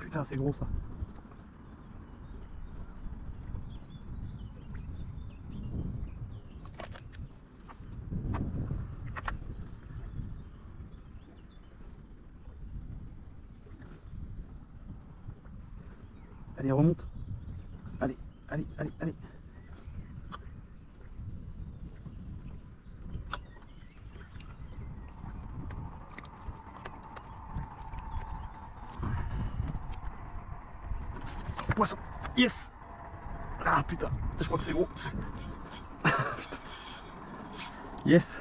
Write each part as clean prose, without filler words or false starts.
putain, c'est gros ça. Allez, remonte. Allez, allez, allez, allez. Poisson. Yes. Ah putain, je crois que c'est gros. Yes.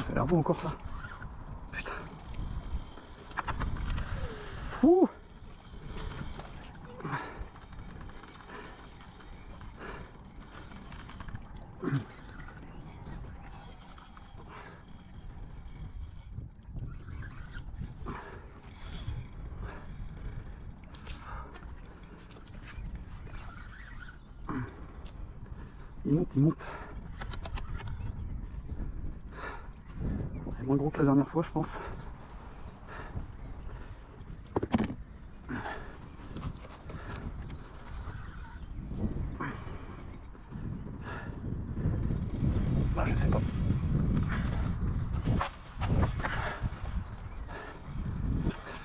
Ça a l'air beau encore ça. Putain. Ouh. Il monte, il monte. Bon, c'est moins gros que la dernière fois, je pense. Ah, je sais pas.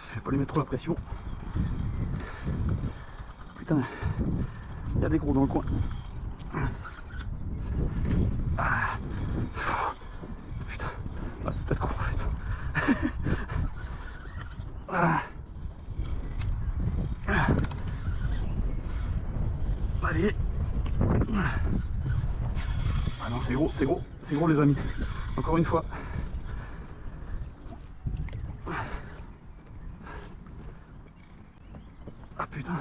Je vais pas lui mettre trop la pression. Putain, il y a des gros dans le coin. Ah. Putain, ah, c'est peut-être gros. Ah. Allez. Ah non, c'est gros les amis. Encore une fois. Ah putain.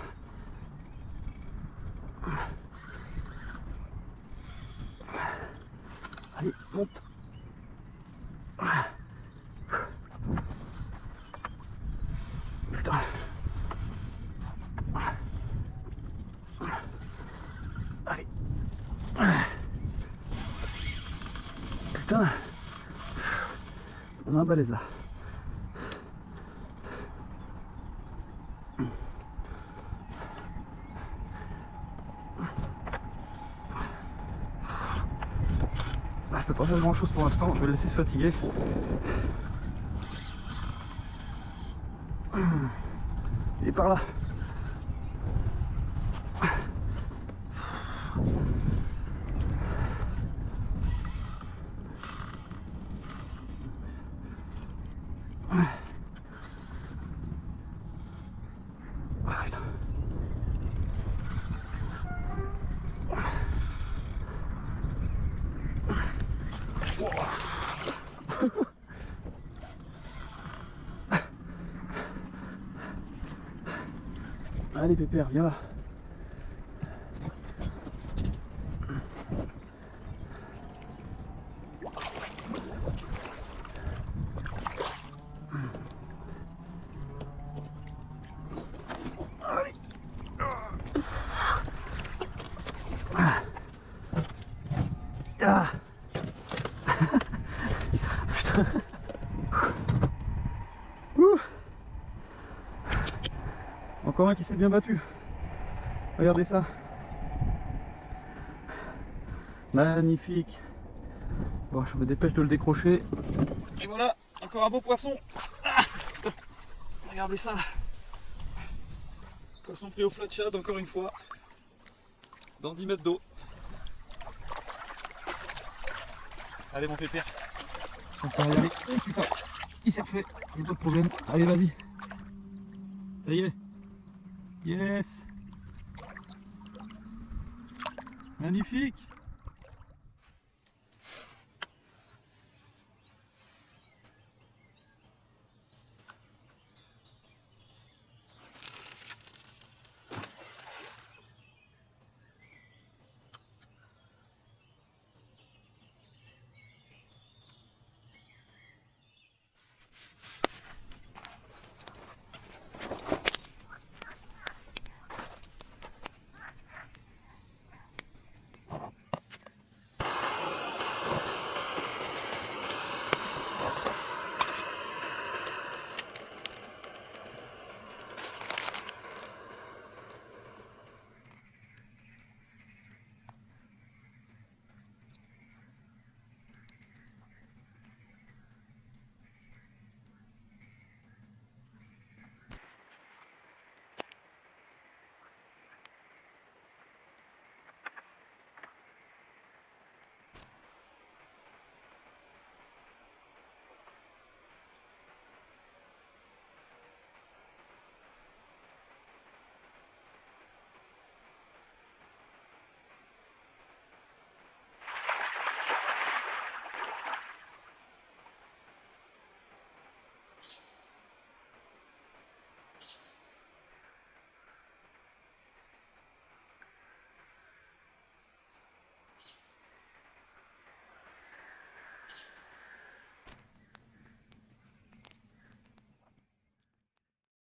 Allez, monte. Putain. Allez. Putain. On a un balèze là. Ah, je peux pas faire grand chose pour l'instant, je vais le laisser se fatiguer. Il est par là. Ah putain. Allez Pépère, viens là. Allez. Ah. Putain. Encore un qui s'est bien battu. Regardez ça. Magnifique. Bon, je me dépêche de le décrocher. Et voilà, encore un beau poisson. Ah, regardez ça. Poisson pris au flat shad, encore une fois. Dans 10 mètres d'eau. Allez mon Pépère. On peut y aller. Oh putain, il s'est refait. Il n'y a pas de problème. Allez, vas-y. Ça y est. Yes. Magnifique.